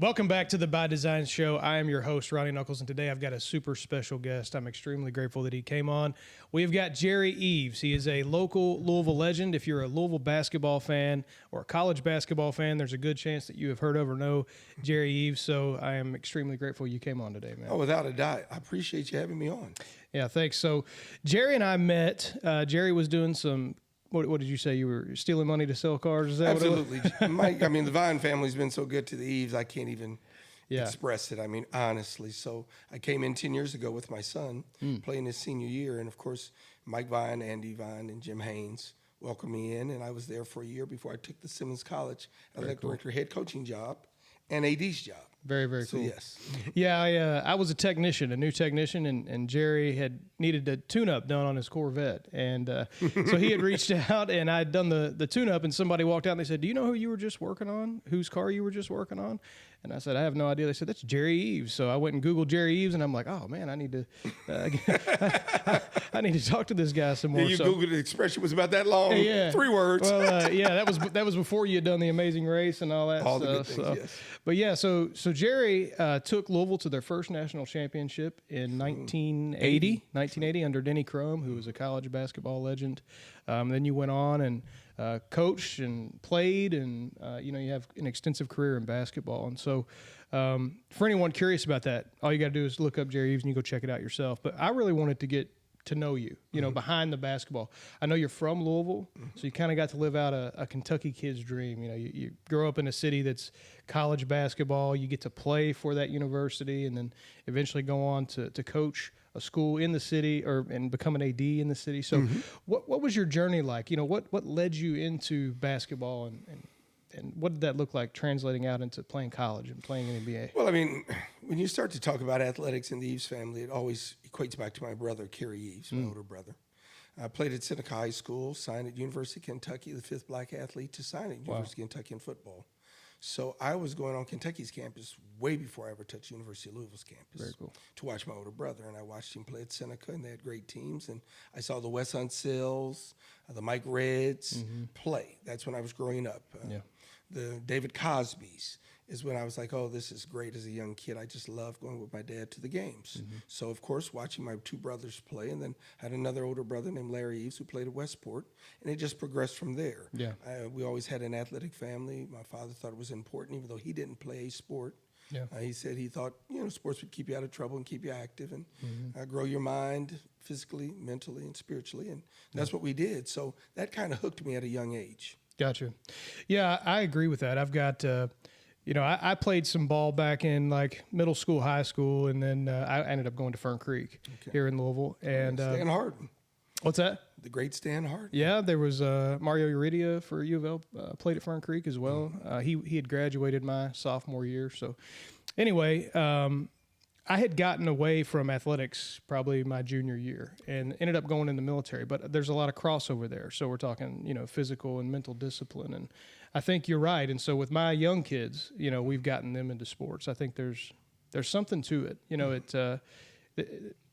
Welcome back to the By Design Show. I am your host, Ronnie Knuckles, and today I've got a super special guest. I'm extremely grateful that he came on. We've got Jerry Eaves. He is a local Louisville legend. If you're a Louisville basketball fan or a college basketball fan, there's a good chance that you have heard of or know Jerry Eaves. So I am extremely grateful you came on today, man. Oh, without a doubt. I appreciate you having me on. Yeah, thanks. So Jerry and I met. Jerry was doing some... What did you say? You were stealing money to sell cars? Is that Absolutely. The Vine family's been so good to the Eaves, I can't even express it. Honestly. So I came in 10 years ago with my son, playing his senior year. And, of course, Mike Vine, Andy Vine, and Jim Haynes welcomed me in. And I was there for a year before I took the Simmons College athletic director head coaching job and AD's job. Very, very cool. So, yes. Yeah, I was a new technician, and Jerry had needed a tune-up done on his Corvette. And so he had reached out, and I'd done the tune-up, and somebody walked out, and they said, do you know who you were just working on? Whose car you were just working on? And I said, I have no idea. They said, that's Jerry Eaves. So I went and Googled Jerry Eaves, and I'm like, oh, man, I need to I need to talk to this guy some more. Yeah, you Googled the expression was about that long. Yeah. 3 words. Well, that was before you had done the Amazing Race and all that all stuff. The good things, yes. But yeah, so Jerry took Louisville to their first national championship in 1980 under Denny Crum, who was a college basketball legend. Then you went on and coached and played, and you have an extensive career in basketball. And so for anyone curious about that, all you got to do is look up Jerry Eaves and you go check it out yourself. But I really wanted to get to know you, behind the basketball. I know you're from Louisville, so you kind of got to live out a Kentucky kid's dream. You grow up in a city that's college basketball. You get to play for that university, and then eventually go on to coach a school in the city and become an AD in the city. So what was your journey like? What led you into basketball, and what did that look like translating out into playing college and playing in the NBA? Well, when you start to talk about athletics in the Eaves family, it always equates back to my brother, Kerry Eaves, my older brother. I played at Seneca High School, signed at University of Kentucky, the 5th black athlete to sign at University of Kentucky in football. So I was going on Kentucky's campus way before I ever touched University of Louisville's campus. Very cool. To watch my older brother. And I watched him play at Seneca, and they had great teams. And I saw the Wes Unsills, the Mike Reds play. That's when I was growing up. The David Cosbys is when I was like, oh, this is great as a young kid. I just loved going with my dad to the games. So, of course, watching my 2 brothers play, and then I had another older brother named Larry Eaves who played at Westport, and it just progressed from there. Yeah. We always had an athletic family. My father thought it was important, even though he didn't play a sport. Yeah. He said he thought, sports would keep you out of trouble and keep you active and grow your mind physically, mentally, and spiritually, and that's what we did. So that kind of hooked me at a young age. Gotcha. Yeah, I agree with that. I've got, I played some ball back in like middle school, high school, and then I ended up going to Fern Creek here in Louisville. And Stan Harden. What's that? The great Stan Harden. Yeah, there was Mario Uridia for U of L, played at Fern Creek as well. He had graduated my sophomore year. So anyway, I had gotten away from athletics probably my junior year and ended up going in the military, but there's a lot of crossover there. So we're talking, physical and mental discipline. And I think you're right. And so with my young kids, we've gotten them into sports. I think there's something to it.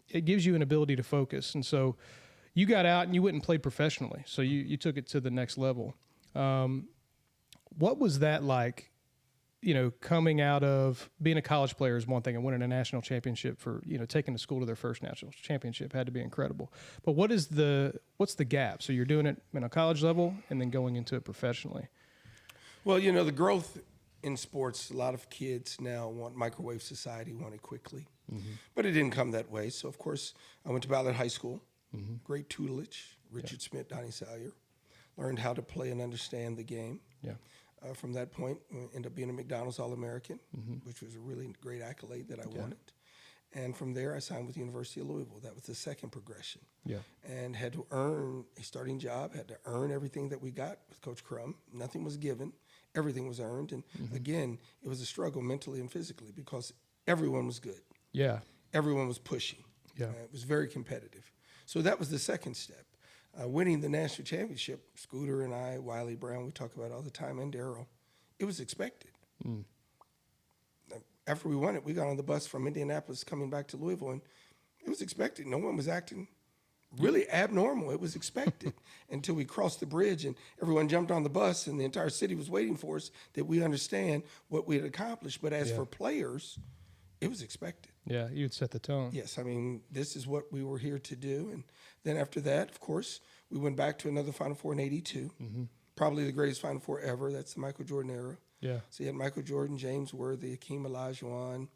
It gives you an ability to focus. And so you got out and you went and played professionally. So you took it to the next level. What was that like? Coming out of being a college player is one thing, and winning a national championship for, taking the school to their first national championship had to be incredible. But what's the gap? So you're doing it in a college level and then going into it professionally. Well, the growth in sports, a lot of kids now want microwave society, want it quickly. But it didn't come that way. So, of course, I went to Ballard High School, great tutelage, Richard Smith, Donnie Salyer, learned how to play and understand the game. Yeah. From that point, ended up being a McDonald's All-American, which was a really great accolade that I wanted. And from there, I signed with the University of Louisville. That was the second progression. Yeah. And had to earn a starting job, had to earn everything that we got with Coach Crum. Nothing was given. Everything was earned. And again, it was a struggle mentally and physically because everyone was good. Yeah. Everyone was pushing. Yeah. It was very competitive. So that was the second step. Winning the national championship, Scooter and I, Wiley Brown, we talk about it all the time, and Darryl, it was expected. After we won it, we got on the bus from Indianapolis coming back to Louisville, and it was expected. No one was acting really abnormal. It was expected until we crossed the bridge and everyone jumped on the bus and the entire city was waiting for us, that we understand what we had accomplished. But as for players, it was expected. Yeah, you'd set the tone. Yes, I mean, this is what we were here to do. And then after that, of course, we went back to another Final Four in '82. Probably the greatest Final Four ever. That's the Michael Jordan era. Yeah. So you had Michael Jordan, James Worthy, Hakeem Olajuwon,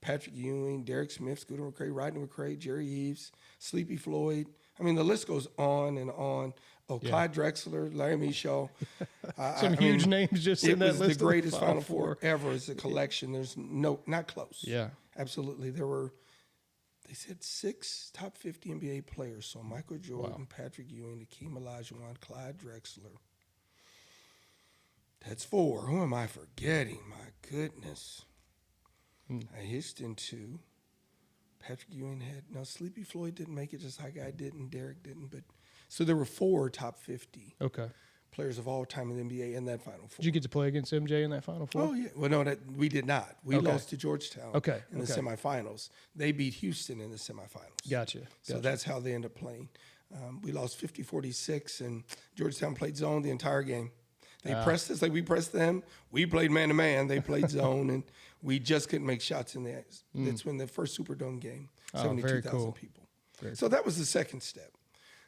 Patrick Ewing, Derek Smith, Scooter McCrae, Rodney McCrae, Jerry Eaves, Sleepy Floyd. I mean, the list goes on and on. Oh, Clyde Drexler, Larry Michaud. Some huge names just in that list. It was the greatest Final Four ever as a collection. There's not close. Yeah. Absolutely. There were, they said 6 top 50 NBA players. So Michael Jordan, Patrick Ewing, Hakeem Olajuwon, Clyde Drexler. That's 4. Who am I forgetting? My goodness. I hitched into Patrick Ewing Sleepy Floyd didn't make it, just like I didn't, Derek didn't. But so there were 4 top 50 players of all time in the NBA in that Final Four. Did you get to play against MJ in that Final Four? Oh, yeah. Well, no, we did not. We lost to Georgetown in the semifinals. They beat Houston in the semifinals. Gotcha. So that's how they ended up playing. We lost 50-46, and Georgetown played zone the entire game. They pressed us like we pressed them. We played man-to-man. They played zone, and we just couldn't make shots in the That's when the first Superdome game, 72,000 people. So that was the second step.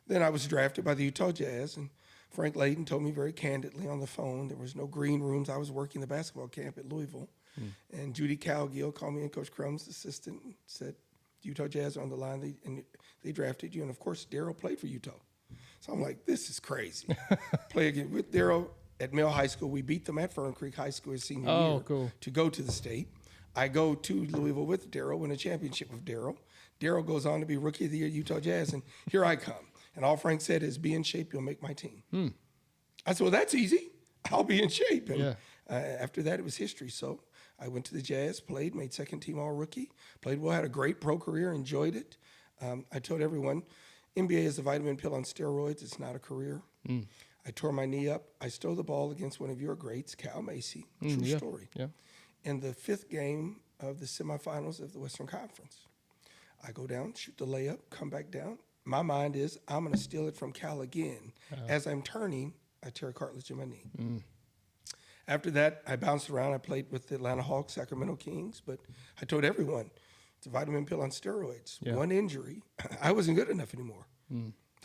Then I was drafted by the Utah Jazz, and Frank Layden told me very candidly on the phone there was no green rooms. I was working the basketball camp at Louisville, and Judy Cowgill called me, and Coach Crum's assistant said, the Utah Jazz are on the line, and they drafted you. And, of course, Darryl played for Utah. So I'm like, this is crazy. Play again with Darryl. At Mill High School, we beat them at Fern Creek High School his senior year to go to the state. I go to Louisville with Darryl, win a championship with Darryl. Darryl goes on to be Rookie of the Year at Utah Jazz, and here I come. And all Frank said is, be in shape, you'll make my team. I said, well, that's easy. I'll be in shape. And after that, it was history. So I went to the Jazz, played, made second team All-Rookie, played well, had a great pro career, enjoyed it. I told everyone, NBA is a vitamin pill on steroids. It's not a career. I tore my knee up. I stole the ball against one of your greats, Cal Macy. True story. Yeah. In the 5th game of the semifinals of the Western Conference. I go down, shoot the layup, come back down. My mind is, I'm going to steal it from Cal again. As I'm turning, I tear a cartilage in my knee. After that, I bounced around. I played with the Atlanta Hawks, Sacramento Kings. But I told everyone, it's a vitamin pill on steroids. One injury, I wasn't good enough anymore.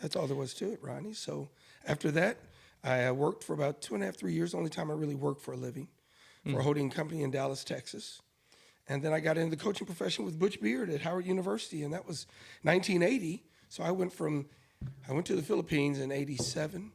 That's all there was to it, Ronnie. So after that, I worked for about 2.5, 3 years. The only time I really worked for a living, for a holding company in Dallas, Texas. And then I got into the coaching profession with Butch Beard at Howard University, and that was 1980. So I went to the Philippines in 87.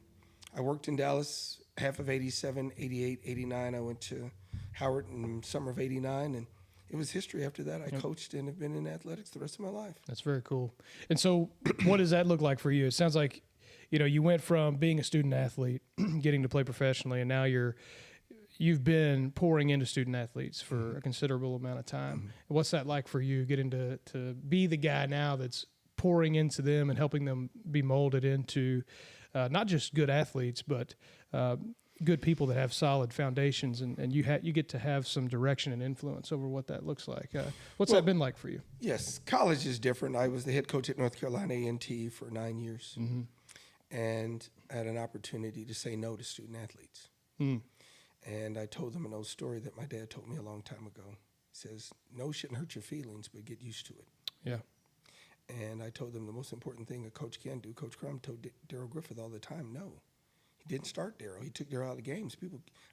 I worked in Dallas half of 87, 88, 89. I went to Howard in summer of 89, and it was history after that. I coached and have been in athletics the rest of my life. That's very cool. And so what does that look like for you? It sounds like, you went from being a student athlete, getting to play professionally, and now you've been pouring into student athletes for a considerable amount of time. What's that like for you, getting to be the guy now that's pouring into them and helping them be molded into not just good athletes, but good people that have solid foundations, and you get to have some direction and influence over what that looks like. What's that been like for you? Yes, college is different. I was the head coach at North Carolina A&T for 9 years, and I had an opportunity to say no to student athletes. And I told them an old story that my dad told me a long time ago. He says, no shouldn't hurt your feelings, but get used to it. Yeah. And I told them the most important thing a coach can do. Coach Crum told Darryl Griffith all the time, no. He didn't start Darryl. He took Darryl out of games.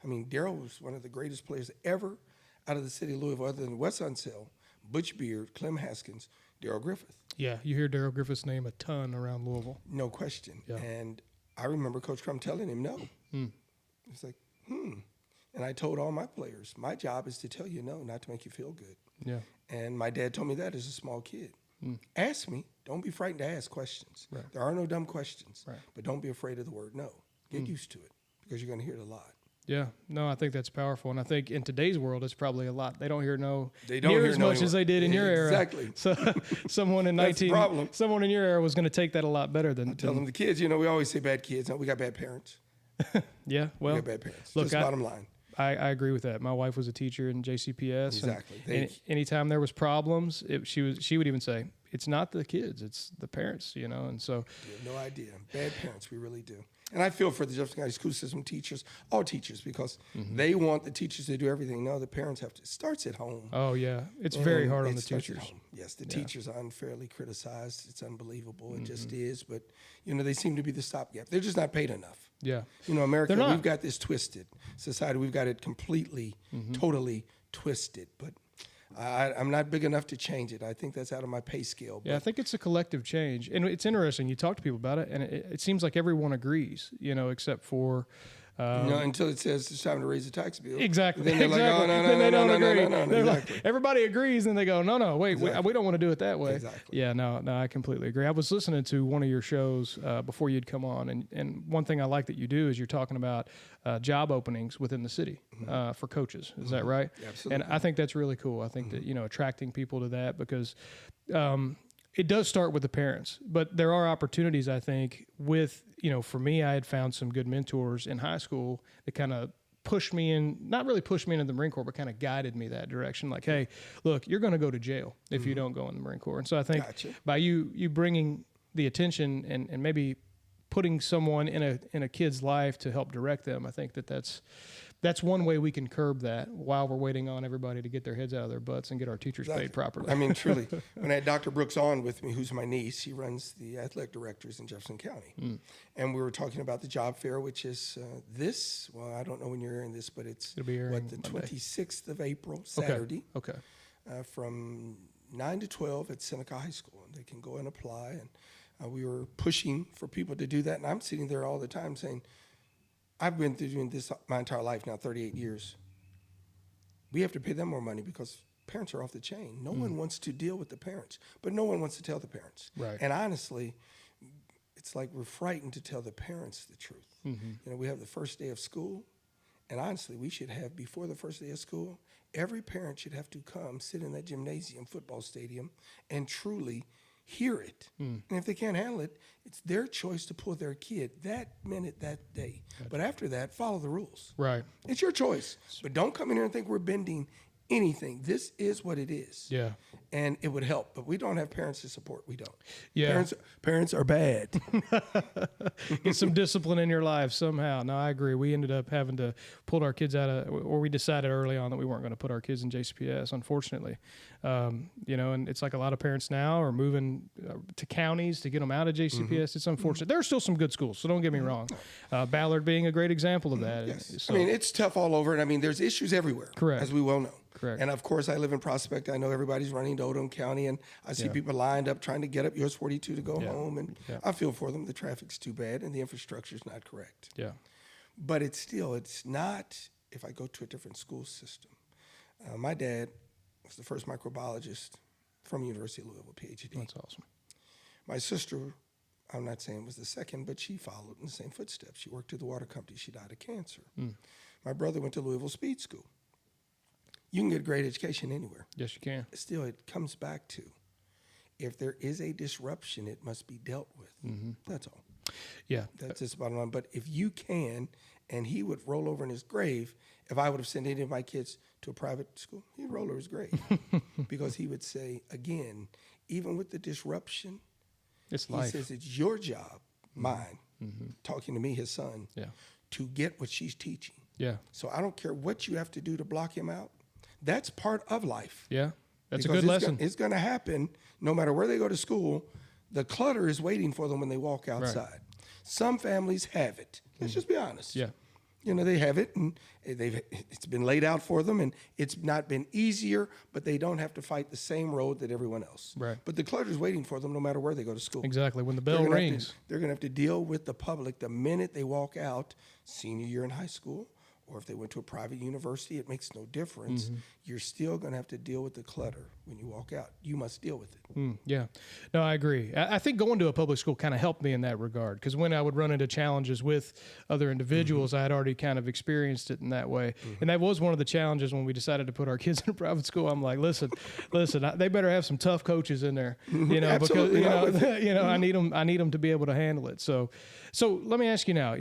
Darryl was one of the greatest players ever out of the city of Louisville, other than Wes Unseld, Butch Beard, Clem Haskins, Darryl Griffith. Yeah, you hear Darryl Griffith's name a ton around Louisville. No question. Yeah. And I remember Coach Crum telling him no. It's like, And I told all my players, my job is to tell you no, not to make you feel good. Yeah. And my dad told me that as a small kid. Ask me. Don't be frightened to ask questions. Right. There are no dumb questions. Right. But don't be afraid of the word no. Get used to it, because you're going to hear it a lot. Yeah. No, I think that's powerful. And I think in today's world, it's probably a lot. They don't hear no near as much as they did in your era. Exactly. So someone in someone in your era was going to take that a lot better than. Tell them the kids, we always say bad kids. No, we got bad parents. Yeah. Well, we got bad parents. Look, bottom line. I agree with that. My wife was a teacher in JCPS. Exactly. And anytime there was problems, she would even say, it's not the kids, it's the parents, and so. You have no idea. Bad parents, we really do. And I feel for the Jefferson County school system teachers, all teachers, because they want the teachers to do everything. No, the parents have to. It starts at home. Oh, yeah. It's very hard on the teachers. Yes, the teachers are unfairly criticized. It's unbelievable. It just is. But, they seem to be the stopgap. They're just not paid enough. Yeah. America, we've got this twisted. Society, we've got it completely, totally twisted. But I'm not big enough to change it. I think that's out of my pay scale. Yeah, I think it's a collective change. And it's interesting. You talk to people about it, and it seems like everyone agrees, except for... until it says it's time to raise the tax bill. Exactly. Then they're like, oh, no. Like, everybody agrees, and they go, no, wait, Exactly. we don't want to do it that way. Exactly. Yeah, no, I completely agree. I was listening to one of your shows before you'd come on, and one thing I like that you do is you're talking about job openings within the city for coaches. Is that right? Yeah, absolutely. And I think that's really cool. I think that, attracting people to that because it does start with the parents, but there are opportunities, I think, with, for me, I had found some good mentors in high school that kind of pushed me in, not really pushed me into the Marine Corps, but kind of guided me that direction. Like, hey, look, you're going to go to jail if you don't go in the Marine Corps. And so I think by you bringing the attention and maybe putting someone in a kid's life to help direct them, I think that's one way we can curb that while we're waiting on everybody to get their heads out of their butts and get our teachers paid properly. I mean, truly, when I had Dr. Brooks on with me, who's my niece, he runs the athletic directors in Jefferson County. And we were talking about the job fair, which is I don't know when you're hearing this, but it'll be the Monday. 26th of April, Saturday. Okay. From 9 to 12 at Seneca High School. And they can go and apply. And we were pushing for people to do that. And I'm sitting there all the time saying, I've been doing this my entire life now, 38 years. We have to pay them more money because parents are off the chain. No one wants to deal with the parents, but no one wants to tell the parents. Right. And honestly, it's like we're frightened to tell the parents the truth. We have the first day of school, and honestly, we should have, before the first day of school, every parent should have to come sit in that gymnasium, football stadium, and truly hear it. And if they can't handle it, it's their choice to pull their kid that minute, that day. But after that, follow the rules. Right. It's your choice. But don't come in here and think we're bending anything. This is what it is. Yeah. And it would help. But we don't have parents to support. We don't. Yeah. Parents are bad. Get some discipline in your life somehow. No, I agree. We ended up having to pull our kids out of, or we decided early on that we weren't going to put our kids in JCPS, unfortunately. And it's like a lot of parents now are moving to counties to get them out of JCPS. It's unfortunate. There are still some good schools, so don't get me wrong. Ballard being a great example of that. Yes. So, I mean, it's tough all over. And I mean, there's issues everywhere. Correct. As we well know. Correct. And of course, I live in Prospect. I know everybody's running to Odom County, and I see people lined up trying to get up US 42 to go home. And I feel for them. The traffic's too bad, and the infrastructure's not correct. Yeah. But it's not if I go to a different school system. My dad was the first microbiologist from University of Louisville, PhD. That's awesome. My sister, I'm not saying was the second, but she followed in the same footsteps. She worked at the water company. She died of cancer. My brother went to Louisville Speed School. You can get a great education anywhere. Yes, you can. Still, it comes back to if there is a disruption, it must be dealt with. That's all. Yeah. That's just bottom line. But if you can, and he would roll over in his grave, if I would have sent any of my kids to a private school, he'd roll over his grave. Because he would say, again, even with the disruption, it's life. He says it's your job, mine, talking to me, his son, to get what she's teaching. Yeah. So I don't care what you have to do to block him out. That's part of life. Yeah. That's because a good lesson. It's going to happen no matter where they go to school. The clutter is waiting for them when they walk outside. Right. Some families have it. Let's just be honest. Yeah. They have it, and it's been laid out for them, and it's not been easier, but they don't have to fight the same road that everyone else. Right. But the clutter is waiting for them no matter where they go to school. Exactly. When the bell rings. They're going to have to deal with the public the minute they walk out, senior year in high school, or if they went to a private university, it makes no difference. You're still going to have to deal with the clutter when you walk out. You must deal with it. Yeah. No, I agree. I think going to a public school kind of helped me in that regard, because when I would run into challenges with other individuals, I had already kind of experienced it in that way. And that was one of the challenges when we decided to put our kids in a private school. I'm like, listen, they better have some tough coaches in there, because I need them to be able to handle it. So let me ask you now,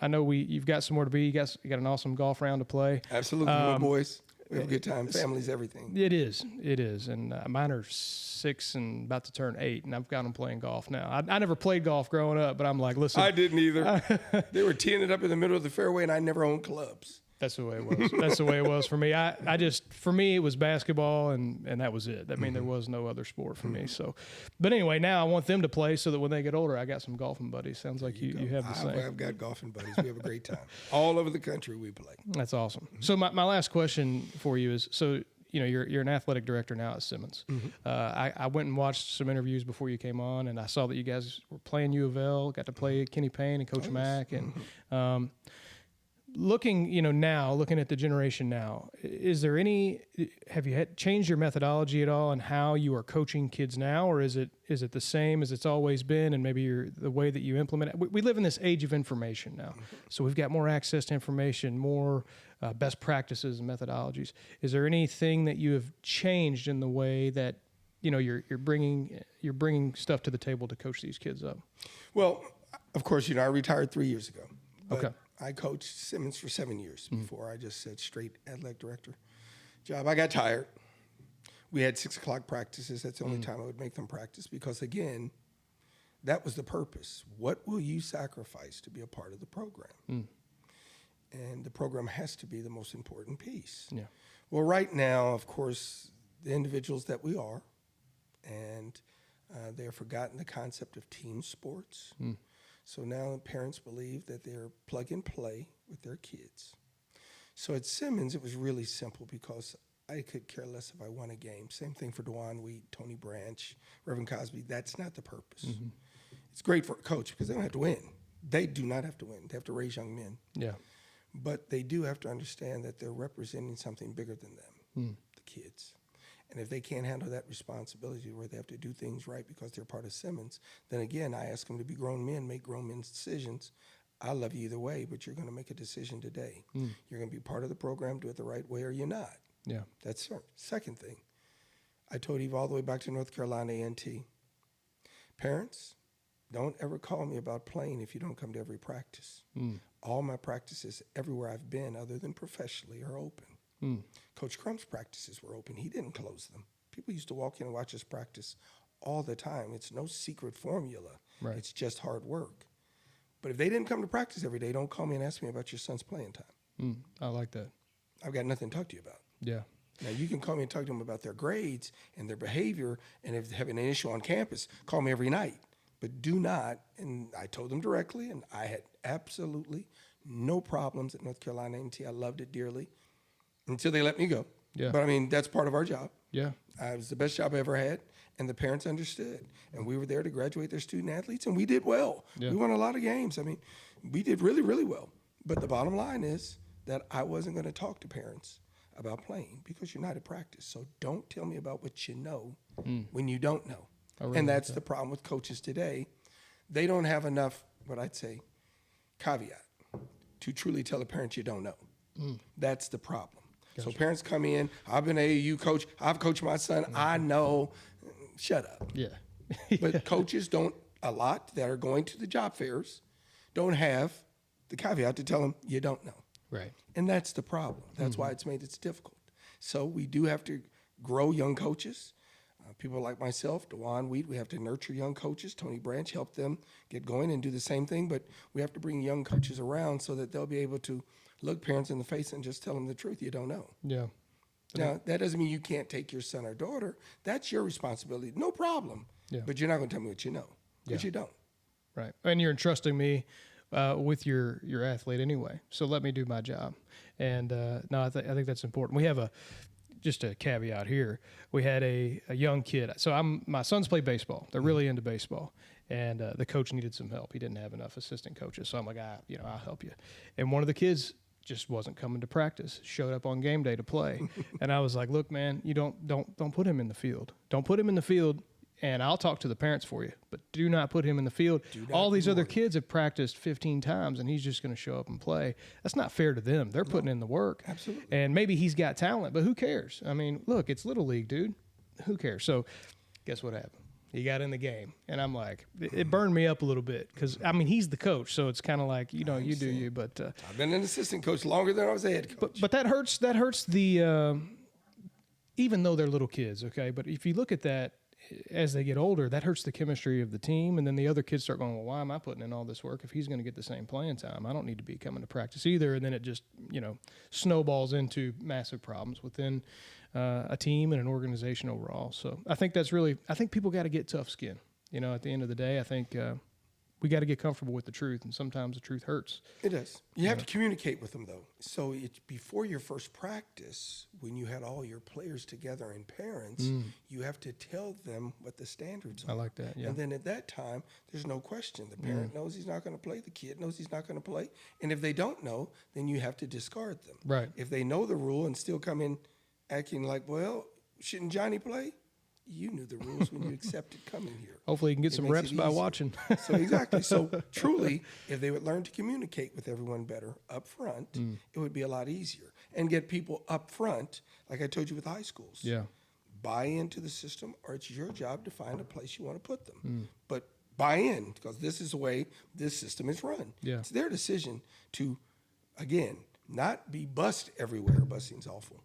I know you've got somewhere to be. You got an awesome awesome golf round to play. Absolutely, little boys. We have a good time. Family's everything. It is. And mine are 6 and about to turn 8, and I've got them playing golf now. I never played golf growing up, but I'm like, listen. I didn't either. They were teeing it up in the middle of the fairway, and I never owned clubs. That's the way it was. That's the way it was for me. For me, it was basketball, and that was it. I mean, there was no other sport for me. So, but anyway, now I want them to play so that when they get older, I got some golfing buddies. Sounds like you have the same. I've got golfing buddies. We have a great time. All over the country we play. That's awesome. So my last question for you is, so, you know, you're an athletic director now at Simmons. I went and watched some interviews before you came on, and I saw that you guys were playing U of L, got to play Kenny Payne and Coach Mack, and looking at the generation now, have you changed your methodology at all and how you are coaching kids now, or is it the same as it's always been, and maybe the way that you implement it? We live in this age of information now, so we've got more access to information, more best practices and methodologies. Is there anything that you have changed in the way that, you know, you're bringing stuff to the table to coach these kids up? Well, of course, you know, I retired 3 years ago. Okay. I coached Simmons for 7 years before I just said straight athletic director job. I got tired. We had 6 o'clock practices. That's the only time I would make them practice because, again, that was the purpose. What will you sacrifice to be a part of the program? And the program has to be the most important piece. Yeah. Well, right now, of course, the individuals that we are, and they have forgotten the concept of team sports. So now parents believe that they're plug and play with their kids. So at Simmons, it was really simple because I could care less if I won a game. Same thing for DeJuan Wheat, Tony Branch, Reverend Cosby. That's not the purpose. It's great for a coach because they don't have to win. They do not have to win. They have to raise young men. Yeah. But they do have to understand that they're representing something bigger than them, the kids. And if they can't handle that responsibility where they have to do things right because they're part of Simmons, then again, I ask them to be grown men, make grown men's decisions. I love you either way, but you're going to make a decision today. You're going to be part of the program, do it the right way, or you're not. Yeah. That's the second thing. I told Eve all the way back to North Carolina A&T. Parents, don't ever call me about playing if you don't come to every practice. All my practices everywhere I've been, other than professionally, are open. Coach Crump's practices were open. He didn't close them. People used to walk in and watch us practice all the time. It's no secret formula. Right. It's just hard work. But if they didn't come to practice every day, don't call me and ask me about your son's playing time. I like that. I've got nothing to talk to you about. Yeah. Now, you can call me and talk to them about their grades and their behavior, and if they're having an issue on campus, call me every night. But do not, and I told them directly, and I had absolutely no problems at North Carolina A&T. I loved it dearly until they let me go. Yeah. But, I mean, that's part of our job. Yeah. It was the best job I ever had, and the parents understood. And we were there to graduate their student athletes, and we did well. Yeah. We won a lot of games. I mean, we did really, really well. But the bottom line is that I wasn't going to talk to parents about playing because you're not at practice. So don't tell me about what you know when you don't know. Really and that's the problem with coaches today. They don't have enough, what I'd say, caveat to truly tell a parent you don't know. That's the problem. Gotcha. So parents come in, I've been an AAU coach, I've coached my son, I know. Shut up. Yeah. But coaches don't, a lot that are going to the job fairs, don't have the caveat to tell them you don't know. Right. And that's the problem. That's why it's made it difficult. So we do have to grow young coaches. People like myself, DeJuan Wheat, we have to nurture young coaches. Tony Branch helped them get going and do the same thing. But we have to bring young coaches around so that they'll be able to look parents in the face and just tell them the truth. You don't know. Yeah. Now, that doesn't mean you can't take your son or daughter. That's your responsibility. No problem. Yeah. But you're not going to tell me what you know. Because you don't. Right. And you're entrusting me with your athlete anyway. So let me do my job. And no, I think that's important. We have just a caveat here. We had a young kid. So my sons play baseball. They're really into baseball. And the coach needed some help. He didn't have enough assistant coaches. So I'm like, I'll help you. And one of the kids just wasn't coming to practice, showed up on game day to play. And I was like, look, man, you don't put him in the field. Don't put him in the field. And I'll talk to the parents for you, but do not put him in the field. All these other kids have practiced 15 times, and he's just going to show up and play. That's not fair to them. They're putting in the work. Absolutely. And maybe he's got talent, but who cares? I mean, look, it's Little League, dude. Who cares? So guess what happened? He got in the game. And I'm like, it burned me up a little bit because, I mean, he's the coach. So it's kind of like, you do you. But I've been an assistant coach longer than I was a head coach. But that hurts the, even though they're little kids, okay? But if you look at that, as they get older, that hurts the chemistry of the team. And then the other kids start going, well, why am I putting in all this work if he's going to get the same playing time? I don't need to be coming to practice either. And then it just, snowballs into massive problems within a team and an organization overall. So I think I think people got to get tough skin. At the end of the day, I think we got to get comfortable with the truth. And sometimes the truth hurts. It does. You have to communicate with them, though. So before your first practice, when you had all your players together and parents, you have to tell them what the standards are. I like that, yeah. And then at that time, there's no question. The parent knows he's not going to play. The kid knows he's not going to play. And if they don't know, then you have to discard them. Right. If they know the rule and still come in acting like, well, shouldn't Johnny play? You knew the rules when you accepted coming here. Hopefully you can get some reps by watching. So exactly. So truly, if they would learn to communicate with everyone better up front, it would be a lot easier. And get people up front, like I told you with high schools. Yeah. Buy into the system, or it's your job to find a place you want to put them. But buy in, because this is the way this system is run. Yeah. It's their decision to, again, not be bussed everywhere. Busing's awful.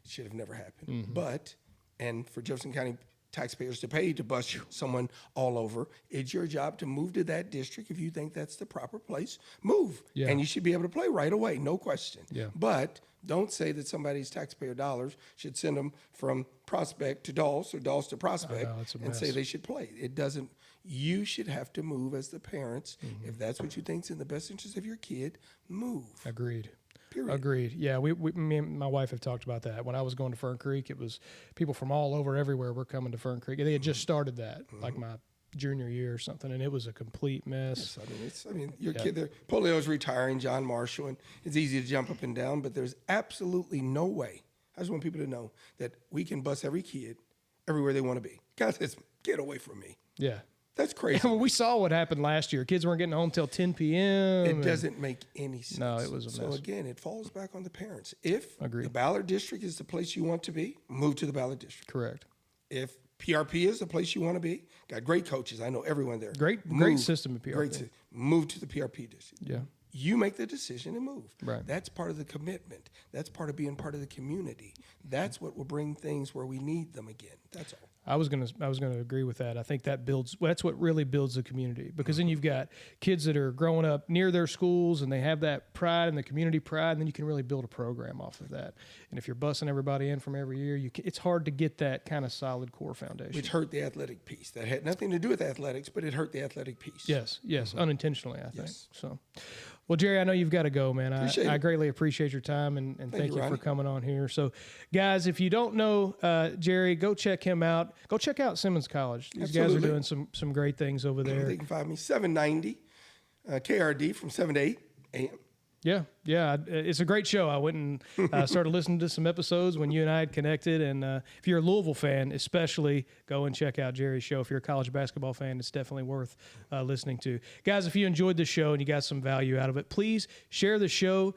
It should have never happened. But, and for Jefferson County taxpayers to pay to bus someone all over, it's your job to move to that district. If you think that's the proper place, move. Yeah. And you should be able to play right away, no question. Yeah. But don't say that somebody's taxpayer dollars should send them from Prospect to Dulles or Dulles to Prospect and say they should play. It doesn't. You should have to move as the parents. If that's what you think is in the best interest of your kid, move. Agreed. Period. Agreed. Yeah, me and my wife have talked about that. When I was going to Fern Creek, it was people from all over, everywhere were coming to Fern Creek. They had just started that, like my junior year or something, and it was a complete mess. Yes, your kid there, Polio's retiring, John Marshall, and it's easy to jump up and down, but there's absolutely no way. I just want people to know that we can bus every kid everywhere they want to be. God says, get away from me. Yeah. That's crazy. And we saw what happened last year. Kids weren't getting home till 10 p.m. It doesn't make any sense. No, it was a mess. So again, it falls back on the parents. If Agreed. the Ballard District is the place you want to be, move to the Ballard District. Correct. If PRP is the place you want to be, got great coaches. I know everyone there. Great system at PRP. Move to the PRP district. Yeah. You make the decision and move. Right. That's part of the commitment. That's part of being part of the community. That's what will bring things where we need them again. That's all. I was gonna agree with that. I think that's what really builds the community, because then you've got kids that are growing up near their schools and they have that pride and the community pride, and then you can really build a program off of that. And if you're bussing everybody in from every year, it's hard to get that kind of solid core foundation. Which hurt the athletic piece. That had nothing to do with athletics, but it hurt the athletic piece. Yes, unintentionally, I think. So. Well, Jerry, I know you've got to go, man. I greatly appreciate your time, and thank you for coming on here. So, guys, if you don't know Jerry, go check him out. Go check out Simmons College. These guys are doing some great things over there. They can find me 790 KRD from 7 to 8 a.m. Yeah, it's a great show. I went and started listening to some episodes when you and I had connected. And if you're a Louisville fan, especially, go and check out Jerry's show. If you're a college basketball fan, it's definitely worth listening to. Guys, if you enjoyed the show and you got some value out of it, please share the show.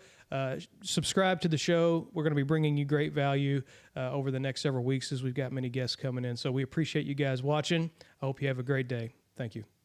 Subscribe to the show. We're going to be bringing you great value over the next several weeks as we've got many guests coming in. So we appreciate you guys watching. I hope you have a great day. Thank you.